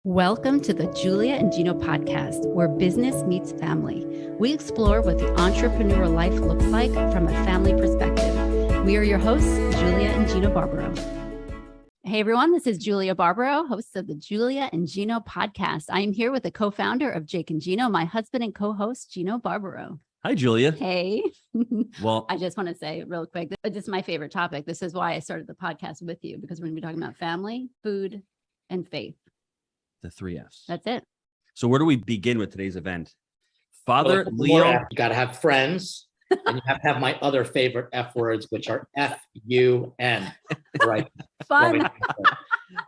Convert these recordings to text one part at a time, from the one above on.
Welcome to the Julia and Gino podcast, where business meets family. We explore what the entrepreneurial life looks like from a family perspective. We are your hosts, Julia and Gino Barbaro. Hey everyone, this is Julia Barbaro, host of the Julia and Gino podcast. I am here with the co-founder of Jake and Gino, my husband and co-host, Gino Barbaro. Hi, Julia. Hey. Well, I just want to say real quick, this is my favorite topic. This is why I started the podcast with you, because we're going to be talking about family, food, and faith. the 3 F's. That's it. So where do we begin with today's event? Father Leo. You got to have friends, and you have to have my other favorite F words, which are F-U-N. Right. Fun.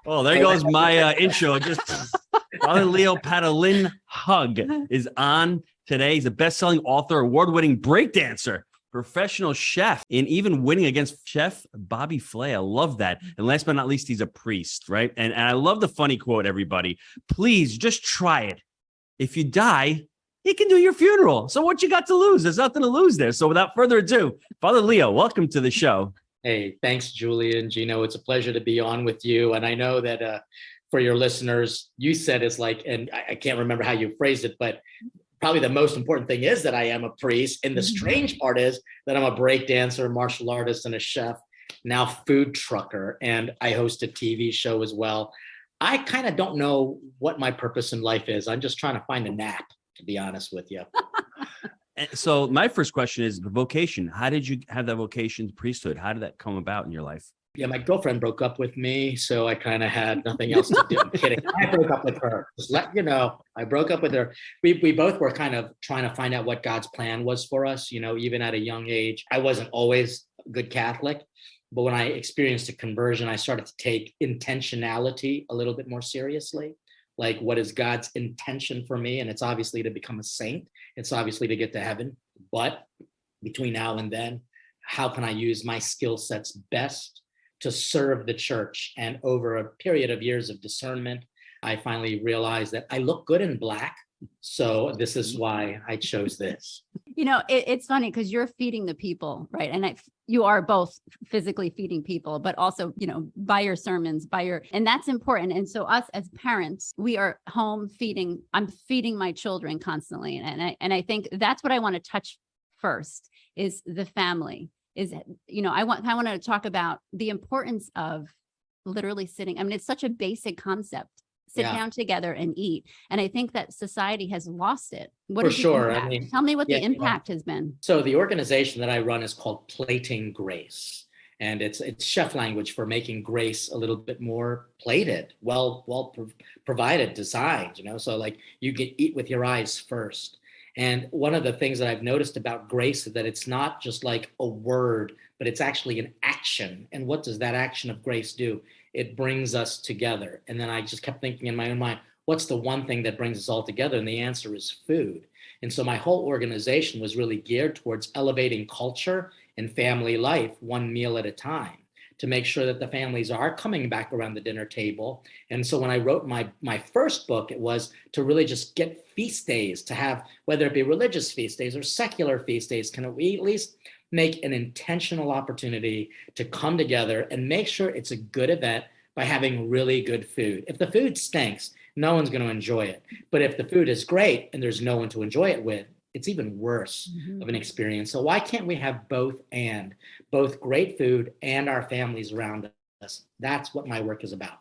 Oh, there goes my intro. Just Father Leo Patalinghug is on today. He's a best-selling author, award-winning breakdancer, professional chef, and even winning against Chef Bobby Flay. I love that. And last but not least, he's a priest, right? And I love the funny quote, everybody. Please just try it. If you die, you can do your funeral. So what you got to lose? There's nothing to lose there. So without further ado, Father Leo, welcome to the show. Hey, thanks, Julia and Gino. It's a pleasure to be on with you. And I know that for your listeners, you said it's like, and I can't remember how you phrased it, but probably the most important thing is that I am a priest. And the strange part is that I'm a break dancer, martial artist, and a chef, now food trucker, and I host a TV show as well. I kind of don't know what my purpose in life is. I'm just trying to find a nap, to be honest with you. So my first question is the vocation. How did you have that vocation, priesthood? How did that come about in your life? Yeah, my girlfriend broke up with me, so I kind of had nothing else to do. I'm kidding. I broke up with her. Just let you know, I broke up with her. We both were kind of trying to find out what God's plan was for us, you know, even at a young age. I wasn't always a good Catholic, but when I experienced a conversion, I started to take intentionality a little bit more seriously. Like, what is God's intention for me? And it's obviously to become a saint. It's obviously to get to heaven. But between now and then, how can I use my skill sets best to serve the church? And over a period of years of discernment, I finally realized that I look good in black. So this is why I chose this. You know, it's funny because you're feeding the people, right? And you are both physically feeding people, but also, you know, by your sermons, and that's important. And so us as parents, we are home feeding. I'm feeding my children constantly. And I think that's what I want to touch first is the family. Is, you know, I want to talk about the importance of literally sitting. I mean, it's such a basic concept. Sit down together and eat. And I think that society has lost it. What For is the sure. impact? I mean, Tell me what the impact has been. So the organization that I run is called Plating Grace. And it's chef language for making grace a little bit more plated, provided, designed, you know, so like you can eat with your eyes first. And one of the things that I've noticed about grace is that it's not just like a word, but it's actually an action. And what does that action of grace do? It brings us together. And then I just kept thinking in my own mind, what's the one thing that brings us all together? And the answer is food. And so my whole organization was really geared towards elevating culture and family life one meal at a time, to make sure that the families are coming back around the dinner table. And so when I wrote my first book, it was to really just get feast days, to have, whether it be religious feast days or secular feast days, can we at least make an intentional opportunity to come together and make sure it's a good event by having really good food. If the food stinks, no one's going to enjoy it. But if the food is great and there's no one to enjoy it with, it's even worse of an experience. So why can't we have both great food and our families around us? That's what my work is about.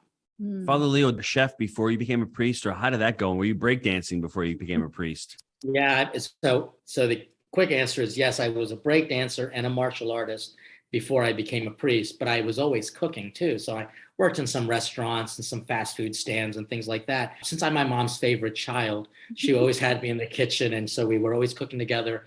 Father Leo, the chef before you became a priest, or how did that go? Were you breakdancing before you became a priest? Yeah, so the quick answer is yes, I was a break dancer and a martial artist before I became a priest, but I was always cooking too. So I worked in some restaurants and some fast food stands and things like that. Since I'm my mom's favorite child, she always had me in the kitchen. And so we were always cooking together.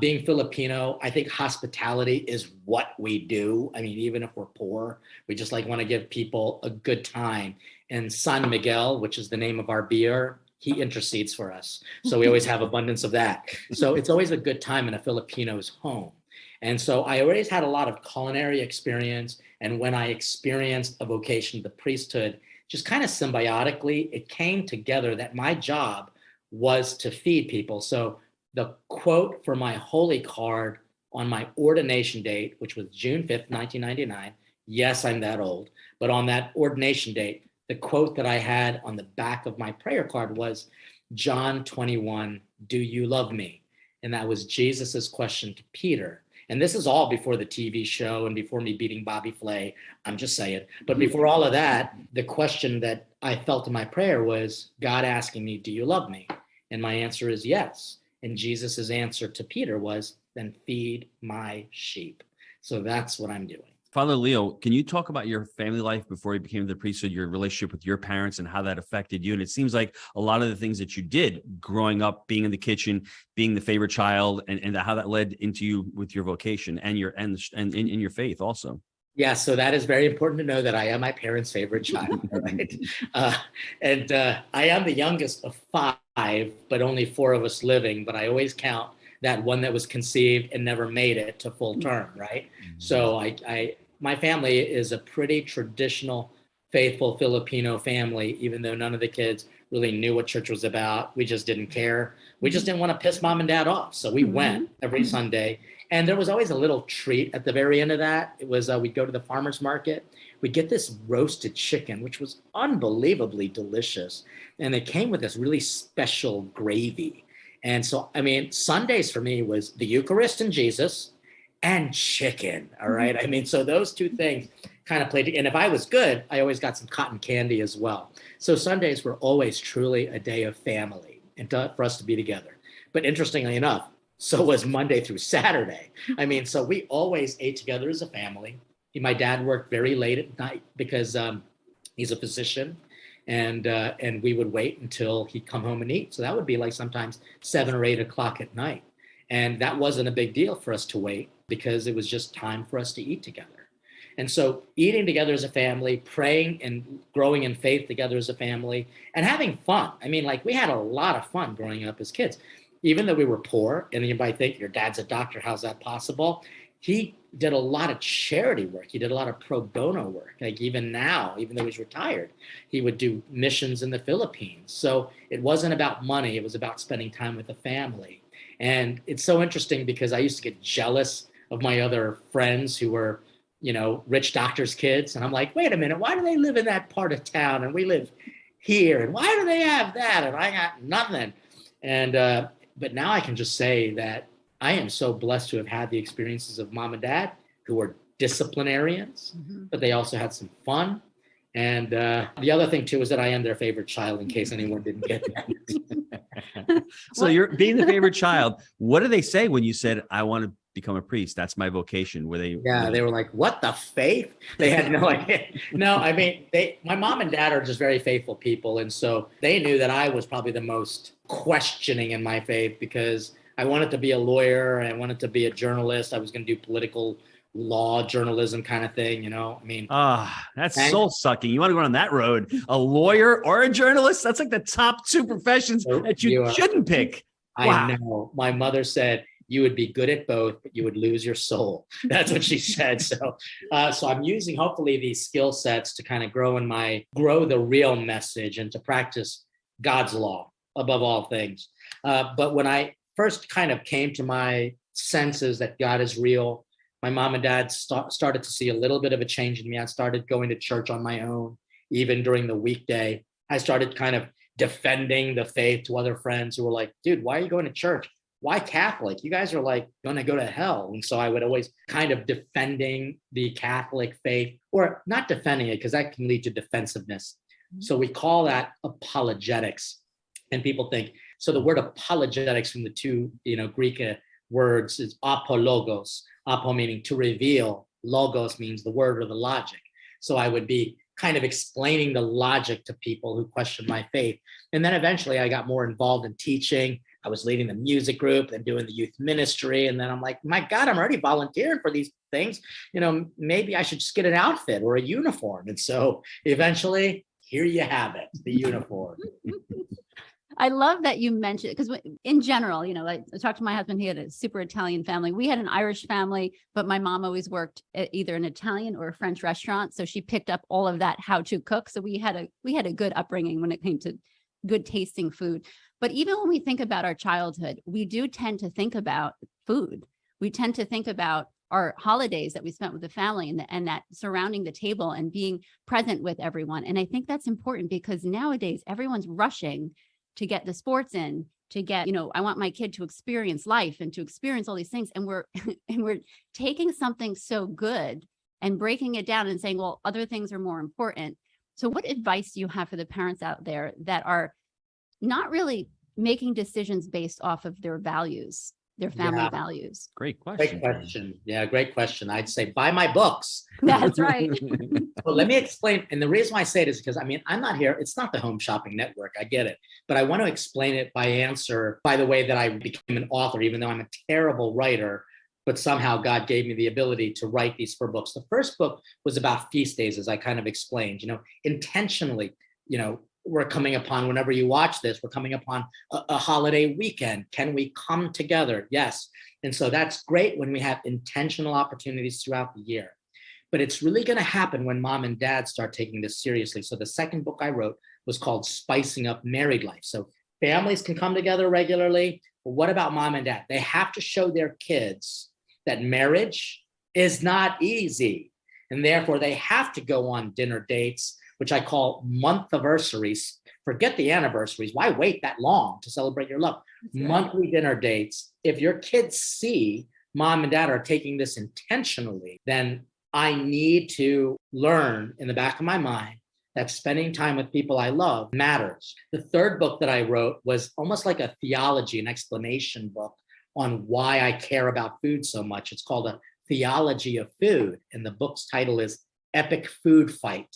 Being Filipino, I think hospitality is what we do. I mean, even if we're poor, we just like want to give people a good time. And San Miguel, which is the name of our beer, he intercedes for us. So we always have abundance of that. So it's always a good time in a Filipino's home. And so I always had a lot of culinary experience. And when I experienced a vocation, the priesthood, just kind of symbiotically, it came together that my job was to feed people. So the quote for my holy card on my ordination date, which was June 5th, 1999, yes, I'm that old, but on that ordination date, the quote that I had on the back of my prayer card was John 21, do you love me? And that was Jesus's question to Peter. And this is all before the TV show and before me beating Bobby Flay. I'm just saying. But before all of that, the question that I felt in my prayer was God asking me, do you love me? And my answer is yes. And Jesus's answer to Peter was, then feed my sheep. So that's what I'm doing. Father Leo, can you talk about your family life before you became the priesthood, your relationship with your parents and how that affected you? And it seems like a lot of the things that you did growing up, being in the kitchen, being the favorite child, and how that led into you with your vocation and in your faith also. Yeah, so that is very important to know that I am my parents' favorite child, right? And I am the youngest of 5, but only 4 of us living. But I always count that one that was conceived and never made it to full term, right? So my family is a pretty traditional, faithful Filipino family, even though none of the kids really knew what church was about. We just didn't care. We just didn't want to piss mom and dad off. So we went every Sunday. And there was always a little treat at the very end of that. It was we'd go to the farmer's market. We'd get this roasted chicken, which was unbelievably delicious. And it came with this really special gravy. And so, I mean, Sundays for me was the Eucharist and Jesus and chicken. All right. I mean, so those 2 things kind of played. And if I was good, I always got some cotton candy as well. So Sundays were always truly a day of family and for us to be together. But interestingly enough, so was Monday through Saturday. I mean, so we always ate together as a family. My dad worked very late at night because he's a physician. And we would wait until he'd come home and eat. So that would be like sometimes 7 or 8 o'clock at night. And that wasn't a big deal for us to wait because it was just time for us to eat together. And so eating together as a family, praying and growing in faith together as a family, and having fun. I mean, like we had a lot of fun growing up as kids, even though we were poor. And you might think your dad's a doctor, how's that possible? He did a lot of charity work. He did a lot of pro bono work. Like even now, even though he's retired, he would do missions in the Philippines. So it wasn't about money. It was about spending time with the family. And it's so interesting because I used to get jealous of my other friends who were, rich doctors' kids. And I'm like, wait a minute, why do they live in that part of town? And we live here. And why do they have that? And I got nothing. And, but now I can just say that I am so blessed to have had the experiences of mom and dad who were disciplinarians, but they also had some fun. And the other thing, too, is that I am their favorite child, in case anyone didn't get that. So you're being the favorite child. What did they say when you said, I want to become a priest? That's my vocation. They were like, what the faith? They had no idea. No, I mean, my mom and dad are just very faithful people. And so they knew that I was probably the most questioning in my faith because I wanted to be a lawyer. I wanted to be a journalist. I was going to do political law journalism kind of thing, I mean. That's soul sucking. You want to go on that road? A lawyer or a journalist? That's like the top 2 professions that you shouldn't pick. Wow. I know. My mother said you would be good at both, but you would lose your soul. That's what she said. So I'm using hopefully these skill sets to kind of grow the real message and to practice God's law above all things. But when I first kind of came to my senses that God is real, my mom and dad started to see a little bit of a change in me. I started going to church on my own, even during the weekday. I started kind of defending the faith to other friends who were like, dude, why are you going to church? Why Catholic? You guys are like going to go to hell. And so I would always kind of defending the Catholic faith, or not defending it because that can lead to defensiveness. So we call that apologetics. And people think, so the word apologetics from the 2, Greek words is apologos, apo meaning to reveal, logos means the word or the logic. So I would be kind of explaining the logic to people who question my faith. And then eventually I got more involved in teaching. I was leading the music group and doing the youth ministry. And then I'm like, my God, I'm already volunteering for these things. Maybe I should just get an outfit or a uniform. And so eventually, here you have it, the uniform. I love that you mentioned, because in general, I talked to my husband, he had a super Italian family. We had an Irish family, but my mom always worked at either an Italian or a French restaurant. So she picked up all of that, how to cook. So we had a good upbringing when it came to good tasting food. But even when we think about our childhood, we do tend to think about food. We tend to think about our holidays that we spent with the family and that surrounding the table and being present with everyone. And I think that's important because nowadays everyone's rushing to get the sports in, to get, I want my kid to experience life and to experience all these things. And we're taking something so good and breaking it down and saying, well, other things are more important. So what advice do you have for the parents out there that are not really making decisions based off of their values, their family values? Great question. Great question. Yeah, great question. I'd say buy my books. That's right. Well, let me explain. And the reason why I say it is because, I'm not here. It's not the Home Shopping Network. I get it. But I want to explain it by the way that I became an author, even though I'm a terrible writer, but somehow God gave me the ability to write these 4 books. The first book was about feast days, as I kind of explained, intentionally, we're coming upon, whenever you watch this, we're coming upon a holiday weekend. Can we come together? Yes. And so that's great when we have intentional opportunities throughout the year. But it's really going to happen when mom and dad start taking this seriously. So the second book I wrote was called Spicing Up Married Life. So families can come together regularly. But what about mom and dad? They have to show their kids that marriage is not easy. And therefore, they have to go on dinner dates, which I call month-anniversaries. Forget the anniversaries. Why wait that long to celebrate your love? Right. Monthly dinner dates. If your kids see mom and dad are taking this intentionally, then I need to learn in the back of my mind that spending time with people I love matters. The third book that I wrote was almost like a theology, an explanation book on why I care about food so much. It's called A Theology of Food. And the book's title is Epic Food Fight.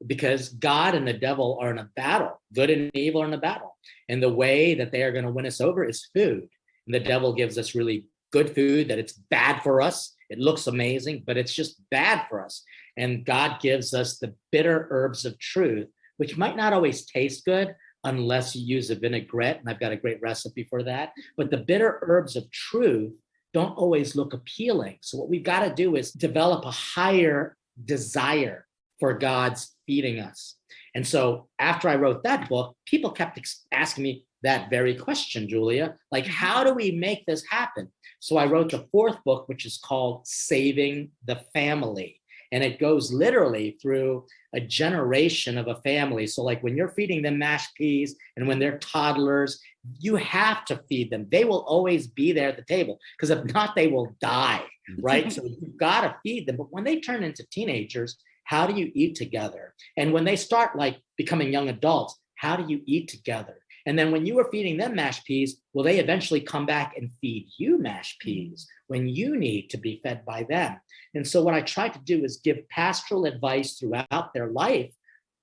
Because God and the devil are in a battle. Good and evil are in a battle. And the way that they are going to win us over is food. And the devil gives us really good food that it's bad for us. It looks amazing, but it's just bad for us. And God gives us the bitter herbs of truth, which might not always taste good unless you use a vinaigrette. And I've got a great recipe for that. But the bitter herbs of truth don't always look appealing. So what we've got to do is develop a higher desire for God's feeding us. And so after I wrote that book, people kept asking me that very question, Julia, like, how do we make this happen? So I wrote the 4th book, which is called Saving the Family. And it goes literally through a generation of a family. So like when you're feeding them mashed peas and when they're toddlers, you have to feed them. They will always be there at the table because if not, they will die, right? So you've got to feed them. But when they turn into teenagers, how do you eat together? And when they start like becoming young adults, how do you eat together? And then when you were feeding them mashed peas, will they eventually come back and feed you mashed peas when you need to be fed by them? And so what I try to do is give pastoral advice throughout their life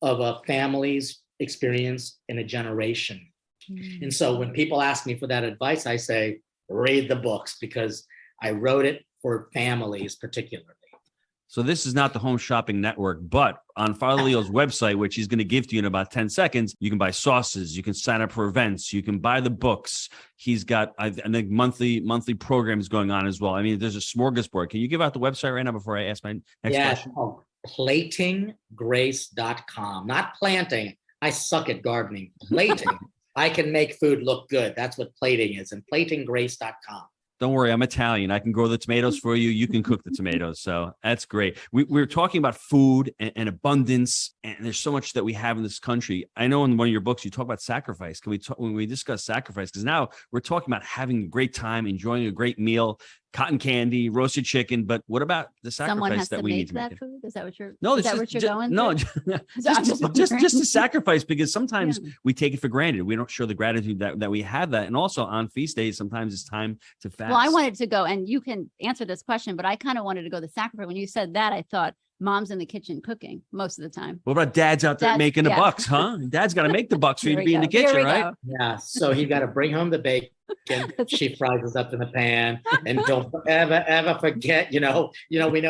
of a family's experience in a generation. And so when people ask me for that advice, I say, read the books because I wrote it for families particularly. So this is not the Home Shopping Network, but on Father Leo's website, which he's going to give to you in about 10 seconds, you can buy sauces, you can sign up for events, you can buy the books. He's got, I think, monthly programs going on as well. I mean, there's a smorgasbord. Can you give out the website right now before I ask my next question? Yeah, platinggrace.com. Not planting. I suck at gardening. Plating. I can make food look good. That's what plating is. And platinggrace.com. Don't worry, I'm Italian. I can grow the tomatoes for you. You can cook the tomatoes. So that's great. We're talking about food and abundance, and there's so much that we have in this country. I know in one of your books, you talk about sacrifice. Can we talk, when we discuss sacrifice, because now we're talking about having a great time, enjoying a great meal, cotton candy, roasted chicken. But what about the sacrifice that we need to make? That food? Is that what you're? No, is that what you're going? No, through? just a sacrifice, because sometimes we take it for granted. We don't show the gratitude that we have that. And also on feast days, sometimes it's time to fast. Well, I wanted to go, and you can answer this question, but I kind of wanted to go the sacrifice. When you said that, I thought mom's in the kitchen cooking most of the time. What about dad's out there making the bucks, huh? Dad's got to make the bucks for you to be in the kitchen, right? Yeah. So he got to bring home the bacon. She fries us up in the pan, and don't ever forget, we know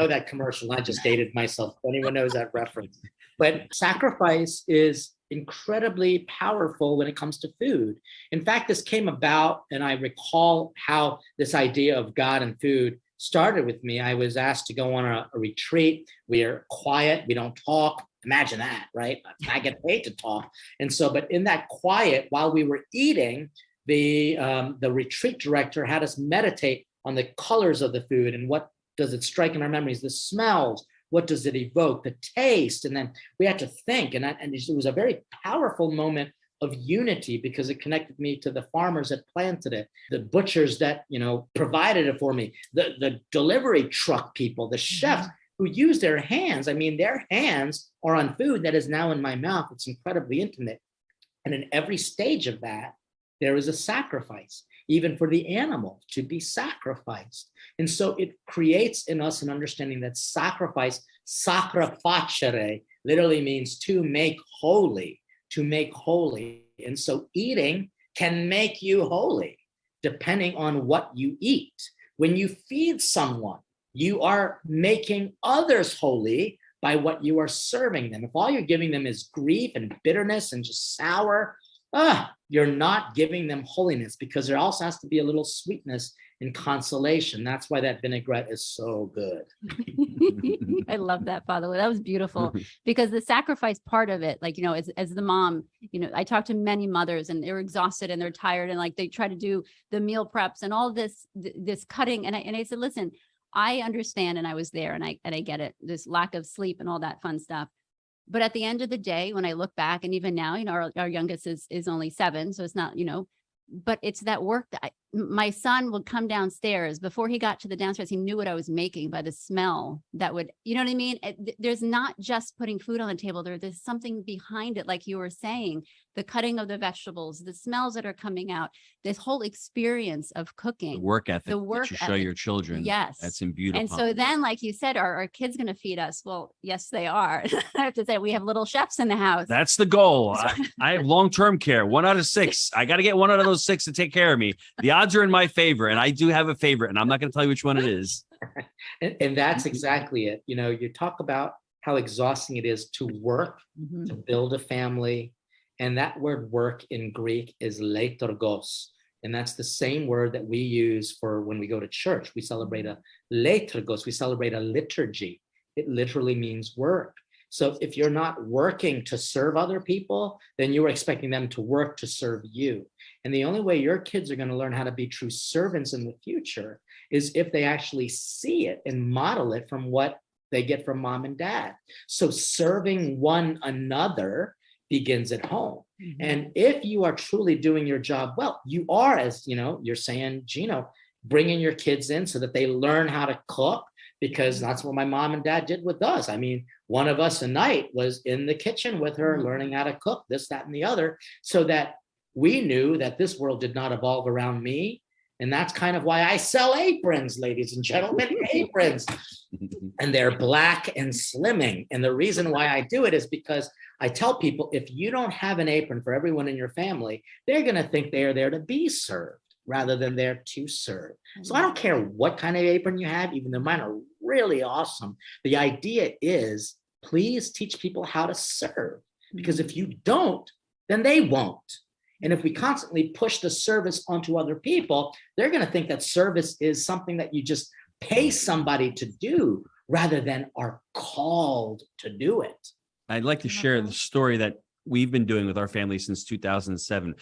that commercial. I just dated myself. If anyone knows that reference, but sacrifice is incredibly powerful when it comes to food. In fact, this came about, and I recall how this idea of God and food started with me. I was asked to go on a retreat. We are quiet. We don't talk. Imagine that, right? I get paid to talk. And so, but in that quiet, while we were eating, the retreat director had us meditate on the colors of the food and what does it strike in our memories? The smells, what does it evoke? The taste. And then we had to think. And it was a very powerful moment of unity because it connected me to the farmers that planted it, the butchers that, provided it for me, the delivery truck people, the chefs who use their hands. I mean, their hands are on food that is now in my mouth. It's incredibly intimate. And in every stage of that, there is a sacrifice, even for the animal to be sacrificed. And so it creates in us an understanding that sacrifice, sacrafacere, literally means to make holy, to make holy. And so eating can make you holy, depending on what you eat. When you feed someone, you are making others holy by what you are serving them. If all you're giving them is grief and bitterness and just sour, you're not giving them holiness, because there also has to be a little sweetness and consolation. That's why that vinaigrette is so good. I love that, Father Leo. That was beautiful, because the sacrifice part of it, like, as the mom, I talked to many mothers and they're exhausted and they're tired, and like they try to do the meal preps and all this cutting. And I said, listen, I understand. And I was there, and I get it. This lack of sleep and all that fun stuff. But at the end of the day, when I look back, and even now, our youngest is only 7. So it's not, but it's that work that my son would come downstairs. Before he got to the downstairs, he knew what I was making by the smell that would, you know what I mean? There's not just putting food on the table. There's something behind it. Like you were saying, the cutting of the vegetables, the smells that are coming out, this whole experience of cooking. The work ethic The work that you show ethic. your children. Yes. That's beautiful. And so then, like you said, are our kids going to feed us? Well, yes, they are. I have to say, we have little chefs in the house. That's the goal. I have long-term care, 1 out of 6. I got to get 1 out of those 6 to take care of me. The odds are in my favor, and I do have a favorite, and I'm not going to tell you which one it is. And that's exactly it. You talk about how exhausting it is to work, to build a family. And that word work in Greek is leitorgos. And that's the same word that we use for when we go to church. We celebrate a leitorgos. We celebrate a liturgy. It literally means work. So if you're not working to serve other people, then you're expecting them to work to serve you. And the only way your kids are going to learn how to be true servants in the future is if they actually see it and model it from what they get from mom and dad. So serving one another begins at home. And if you are truly doing your job well, you are, as you're saying, Gino, bringing your kids in so that they learn how to cook, because that's what my mom and dad did with us. I mean, one of us a night was in the kitchen with her, learning how to cook this, that, and the other, so that we knew that this world did not evolve around me. And that's kind of why I sell aprons, ladies and gentlemen, aprons. And they're black and slimming. And the reason why I do it is because I tell people, if you don't have an apron for everyone in your family, they're going to think they are there to be served rather than there to serve. So I don't care what kind of apron you have, even though mine are really awesome. The idea is, please teach people how to serve, because if you don't, then they won't. And if we constantly push the service onto other people, they're going to think that service is something that you just pay somebody to do rather than are called to do it. I'd like to share the story that we've been doing with our family since 2007.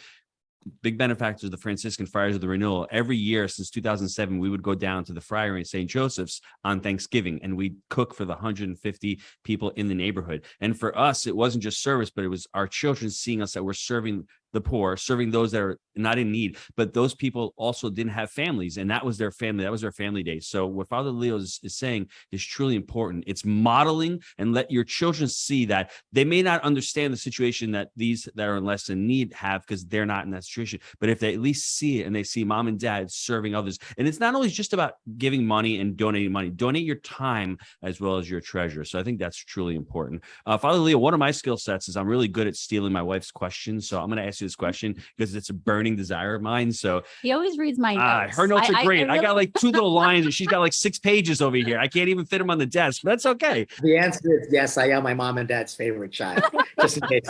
Big benefactors of the Franciscan Friars of the Renewal. Every year since 2007, we would go down to the friary in St. Joseph's on Thanksgiving, and we'd cook for the 150 people in the neighborhood. And for us, it wasn't just service, but it was our children seeing us that we're serving the poor, serving those that are not in need. But those people also didn't have families, and that was their family. That was their family day. So what Father Leo is saying is truly important. It's modeling, and let your children see that they may not understand the situation that these that are less in need have, because they're not in that situation. But if they at least see it and they see mom and dad serving others, and it's not always just about giving money and donating money, donate your time as well as your treasure. So I think that's truly important. Father Leo, one of my skill sets is I'm really good at stealing my wife's questions. So I'm going to ask you this question because it's a burning desire of mine. So he always reads my notes. Her notes are great. I really... got like 2 little lines, and she's got like 6 pages over here. I can't even fit them on the desk, but that's okay. The answer is yes, I am my mom and dad's favorite child, just in case.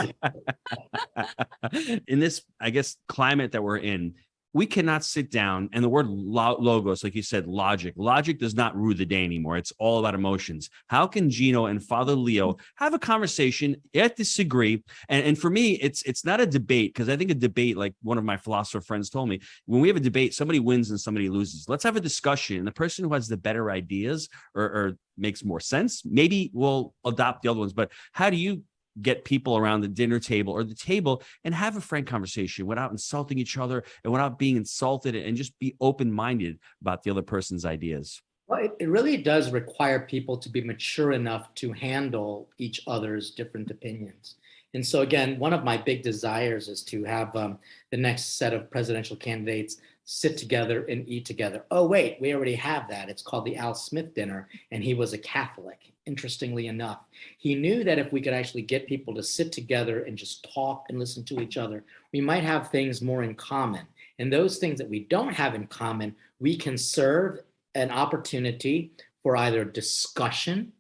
In this, I guess, climate that we're in, we cannot sit down, and the word logos, like you said, logic does not rule the day anymore. It's all about emotions. How can Gino and Father Leo have a conversation, yet disagree? And for me, it's not a debate, because I think a debate, like one of my philosopher friends told me, when we have a debate, somebody wins and somebody loses. Let's have a discussion. And the person who has the better ideas or makes more sense, maybe we'll adopt the other ones. But how do you get people around the dinner table or the table and have a frank conversation without insulting each other and without being insulted, and just be open-minded about the other person's ideas? Well, it really does require people to be mature enough to handle each other's different opinions. And so, again, one of my big desires is to have the next set of presidential candidates sit together and eat together. Oh, wait, we already have that. It's called the Al Smith dinner, and he was a Catholic, interestingly enough. He knew that if we could actually get people to sit together and just talk and listen to each other, we might have things more in common. And those things that we don't have in common, we can serve an opportunity for either discussion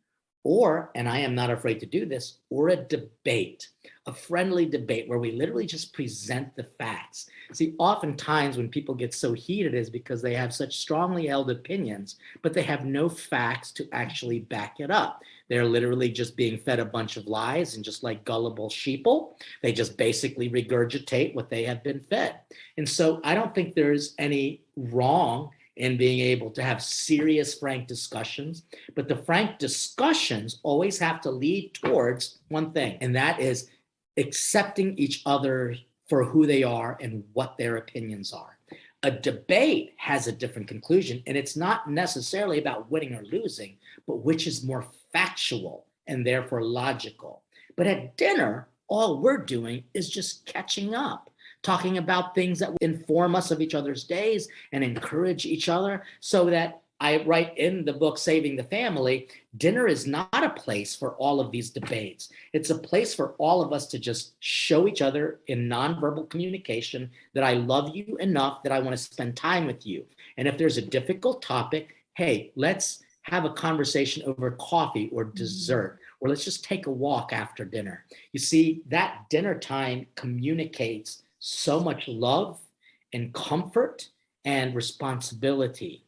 or, and I am not afraid to do this, or a debate, a friendly debate where we literally just present the facts. See, oftentimes when people get so heated is because they have such strongly held opinions, but they have no facts to actually back it up. They're literally just being fed a bunch of lies, and just like gullible sheeple, they just basically regurgitate what they have been fed. And so I don't think there's any wrong in being able to have serious, frank discussions. But the frank discussions always have to lead towards one thing, and that is accepting each other for who they are and what their opinions are. A debate has a different conclusion, and it's not necessarily about winning or losing, but which is more factual and therefore logical. But at dinner, all we're doing is just catching up, talking about things that inform us of each other's days and encourage each other. So that I write in the book, Saving the Family, dinner is not a place for all of these debates. It's a place for all of us to just show each other in nonverbal communication that I love you enough that I want to spend time with you. And if there's a difficult topic, hey, let's have a conversation over coffee or dessert, or let's just take a walk after dinner. You see, that dinner time communicates so much love and comfort and responsibility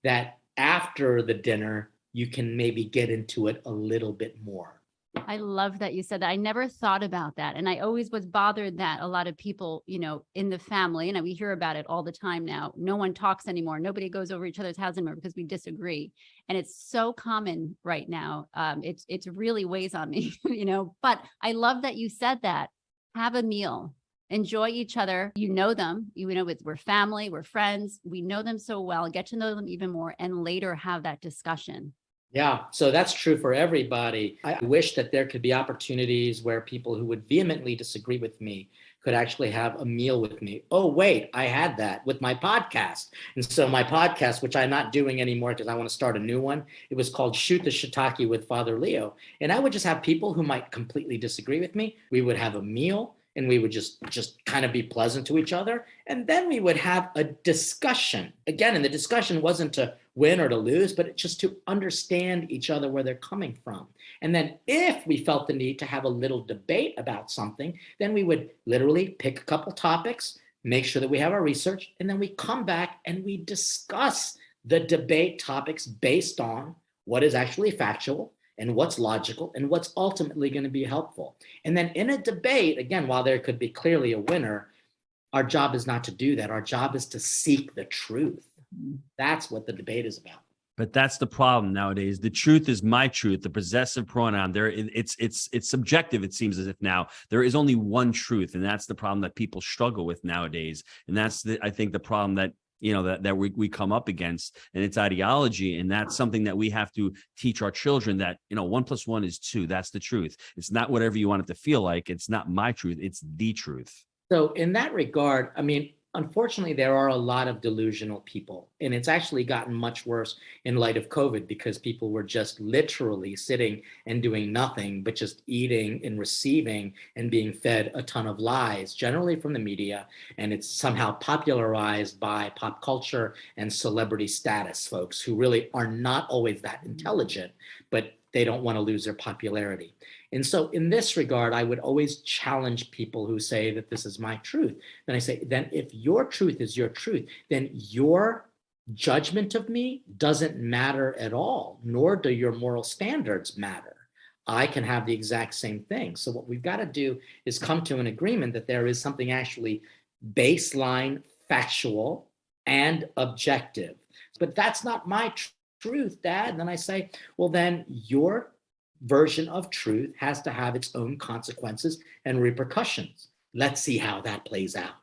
that after the dinner, you can maybe get into it a little bit more. I love that you said that. I never thought about that. And I always was bothered that a lot of people, in the family, and we hear about it all the time now, no one talks anymore. Nobody goes over each other's house anymore because we disagree. And it's so common right now. It's really weighs on me, but I love that you said that. Have a meal. Enjoy each other. You know them, we're family, we're friends. We know them so well, get to know them even more, and later have that discussion. Yeah, so that's true for everybody. I wish that there could be opportunities where people who would vehemently disagree with me could actually have a meal with me. Oh, wait, I had that with my podcast. And so my podcast, which I'm not doing anymore because I want to start a new one, it was called Shoot the Shiitake with Father Leo. And I would just have people who might completely disagree with me. We would have a meal, and we would just kind of be pleasant to each other. And then we would have a discussion. Again, and the discussion wasn't to win or to lose, but just to understand each other, where they're coming from. And then if we felt the need to have a little debate about something, then we would literally pick a couple topics, make sure that we have our research, and then we come back and we discuss the debate topics based on what is actually factual and what's logical and what's ultimately going to be helpful. And then in a debate, again, while there could be clearly a winner, our job is not to do that. Our job is to seek the truth. That's what the debate is about. But that's the problem nowadays. The truth is my truth, the possessive pronoun. It's subjective, it seems as if now. There is only one truth, and that's the problem that people struggle with nowadays. And that's, I think, the problem that that we come up against, and it's ideology. And that's something that we have to teach our children, that 1 + 1 is 2. That's the truth. It's not whatever you want it to feel like. It's not my truth. It's the truth. So in that regard, unfortunately, there are a lot of delusional people, and it's actually gotten much worse in light of COVID, because people were just literally sitting and doing nothing but just eating and receiving and being fed a ton of lies, generally from the media. And it's somehow popularized by pop culture and celebrity status folks who really are not always that intelligent, but they don't want to lose their popularity. And so in this regard, I would always challenge people who say that this is my truth. Then I say, then if your truth is your truth, then your judgment of me doesn't matter at all, nor do your moral standards matter. I can have the exact same thing. So what we've got to do is come to an agreement that there is something actually baseline, factual, and objective. But that's not my truth, Dad. And then I say, well, then your version of truth has to have its own consequences and repercussions. Let's see how that plays out.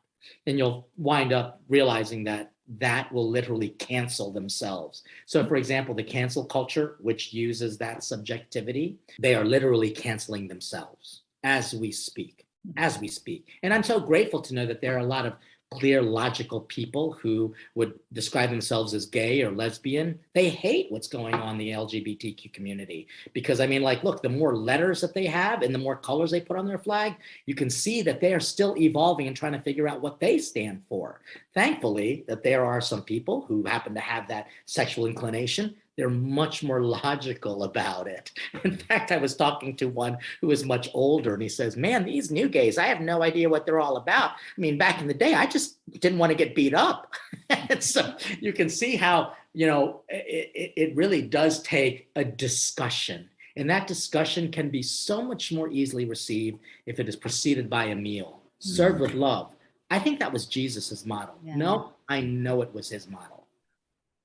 And you'll wind up realizing that that will literally cancel themselves. So for example, the cancel culture, which uses that subjectivity, they are literally canceling themselves as we speak. And I'm so grateful to know that there are a lot of clear, logical people who would describe themselves as gay or lesbian. They hate what's going on in the LGBTQ community because, I mean, like, look, the more letters that they have and the more colors they put on their flag, you can see that they are still evolving and trying to figure out what they stand for. Thankfully, that there are some people who happen to have that sexual inclination. They're much more logical about it. In fact, I was talking to one who is much older, and he says, man, these new gays, I have no idea what they're all about. I mean, back in the day, I just didn't want to get beat up. And so you can see how, you know, it really does take a discussion. And that discussion can be so much more easily received if it is preceded by a meal, served with love. I think that was Jesus's model. Yeah. No, I know it was his model.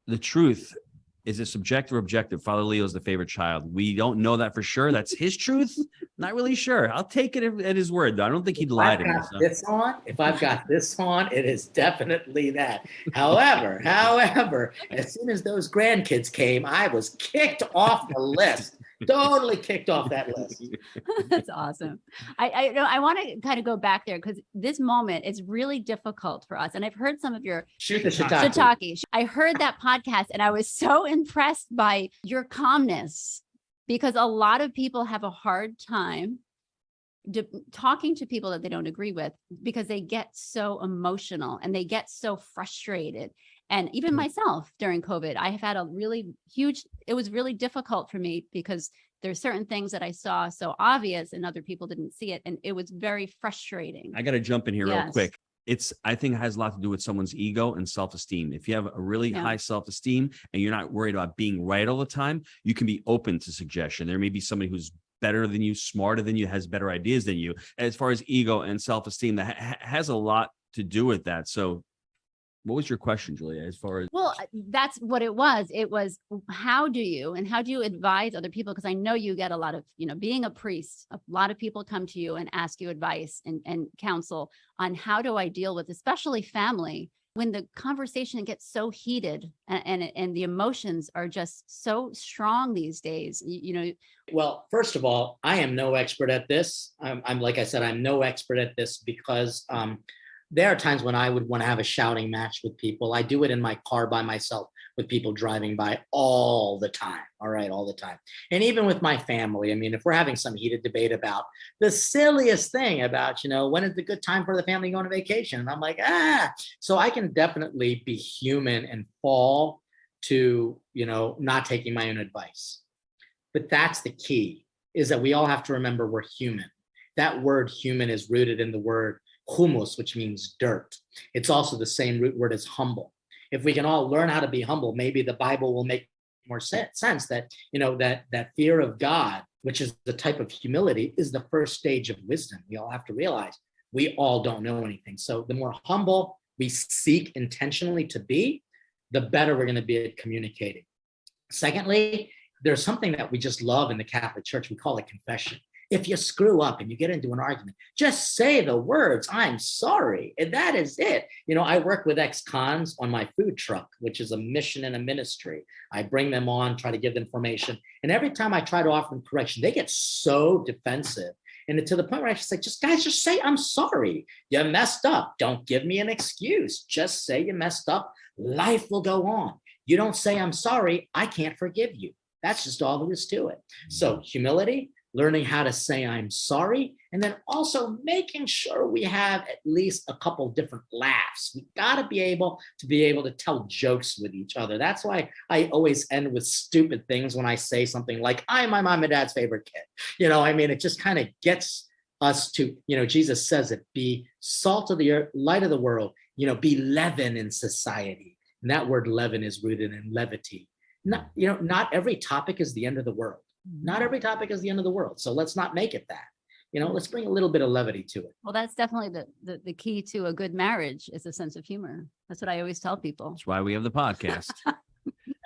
The truth. Is it subjective or objective? Father Leo is the favorite child. We don't know that for sure. That's his truth. Not really sure. I'll take it at his word, though. I don't think he'd lie to me. If I've got this on, it is definitely that. However, as soon as those grandkids came, I was kicked off the list. Totally kicked off that list. That's awesome. I want to kind of go back there because this moment is really difficult for us. And I've heard some of your shiitake. I heard that podcast and I was so impressed by your calmness because a lot of people have a hard time talking to people that they don't agree with because they get so emotional and they get so frustrated. And even myself during COVID, I have had a really huge, it was really difficult for me because there's certain things that I saw so obvious and other people didn't see it. And it was very frustrating. I got to jump in here real Yes. quick. I think it has a lot to do with someone's ego and self-esteem. If you have a really high self-esteem and you're not worried about being right all the time, you can be open to suggestion. There may be somebody who's better than you, smarter than you, has better ideas than you. As far as ego and self-esteem, that has a lot to do with that. So what was your question, Julia, as far as? Well, that's what it was. It was, how do you advise other people? Because I know you get a lot of, being a priest, a lot of people come to you and ask you advice and counsel on how do I deal with, especially family, when the conversation gets so heated and the emotions are just so strong these days, Well, first of all, I am no expert at this. I'm like I said, I'm no expert at this because there are times when I would want to have a shouting match with people. I do it in my car by myself with people driving by all the time. All right, all the time. And even with my family, I mean, if we're having some heated debate about the silliest thing about, when is the good time for the family going on vacation? And I'm like, so I can definitely be human and fall to, not taking my own advice. But that's the key, is that we all have to remember we're human. That word human is rooted in the word humus, which means dirt. It's also the same root word as humble. If we can all learn how to be humble, maybe the Bible will make more sense that, that fear of God, which is the type of humility, is the first stage of wisdom. We all have to realize we all don't know anything. So the more humble we seek intentionally to be, the better we're going to be at communicating. Secondly, there's something that we just love in the Catholic Church. We call it confession. If you screw up and you get into an argument, just say the words, I'm sorry. And that is it. I work with ex-cons on my food truck, which is a mission and a ministry. I bring them on, try to give them information. And every time I try to offer them correction, they get so defensive. And to the point where I just say, just say, I'm sorry. You messed up. Don't give me an excuse. Just say you messed up. Life will go on. You don't say, I'm sorry. I can't forgive you. That's just all there is to it. So humility, learning how to say I'm sorry, And then also making sure we have at least a couple different laughs. We got to be able to tell jokes with each other. That's why I always end with stupid things when I say something like, I'm my mom and dad's favorite kid. It just kind of gets us to, Jesus says it, be salt of the earth, light of the world, be leaven in society. And that word leaven is rooted in levity. Not every topic is the end of the world. Not every topic is the end of the world. So let's not make it that. Let's bring a little bit of levity to it. Well, that's definitely the key to a good marriage is a sense of humor. That's what I always tell people. That's why we have the podcast.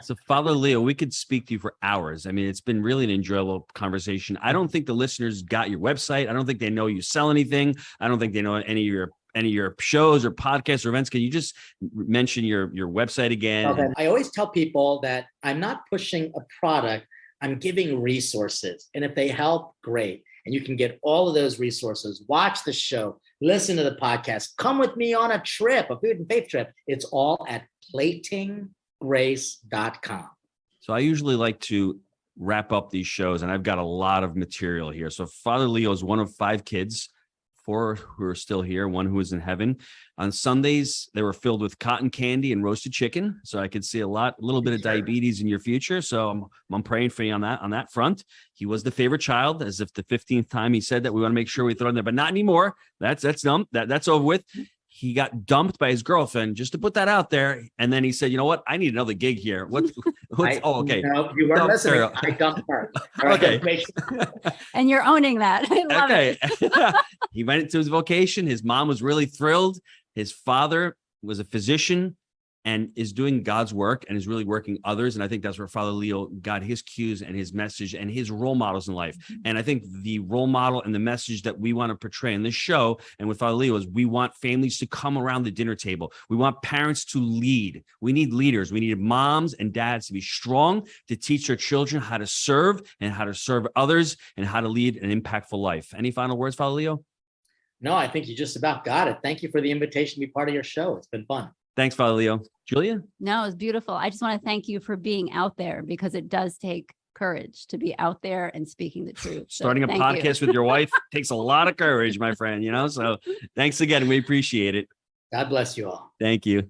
So Father Leo, we could speak to you for hours. I mean, it's been really an enjoyable conversation. I don't think the listeners got your website. I don't think they know you sell anything. I don't think they know any of your shows or podcasts or events. Can you just mention your website again? Okay. I always tell people that I'm not pushing a product. I'm giving resources. And if they help, great. And you can get all of those resources. Watch the show, listen to the podcast, come with me on a trip, a food and faith trip. It's all at platinggrace.com. So I usually like to wrap up these shows, and I've got a lot of material here. So Father Leo is one of 5 kids, 4 who are still here, 1 who is in heaven. On Sundays, they were filled with cotton candy and roasted chicken. So I could see a little bit of diabetes in your future. So I'm praying for you on that front. He was the favorite child, as if the 15th time he said that. We want to make sure we throw in there, but not anymore. That's dumb. That's over with. He got dumped by his girlfriend, just to put that out there. And then he said, you know what? I need another gig here. Okay. No, you weren't listening. I dumped her. Okay. And you're owning that. I love it. He went into his vocation. His mom was really thrilled. His father was a physician and is doing God's work and is really working others. And I think that's where Father Leo got his cues and his message and his role models in life. And I think the role model and the message that we want to portray in this show and with Father Leo is we want families to come around the dinner table. We want parents to lead. We need leaders. We need moms and dads to be strong, to teach their children how to serve and how to serve others and how to lead an impactful life. Any final words, Father Leo? No, I think you just about got it. Thank you for the invitation to be part of your show. It's been fun. Thanks, Father Leo. Julia? No, it's beautiful. I just want to thank you for being out there, because it does take courage to be out there and speaking the truth. Starting a podcast with your wife takes a lot of courage, my friend, so thanks again. We appreciate it. God bless you all. Thank you.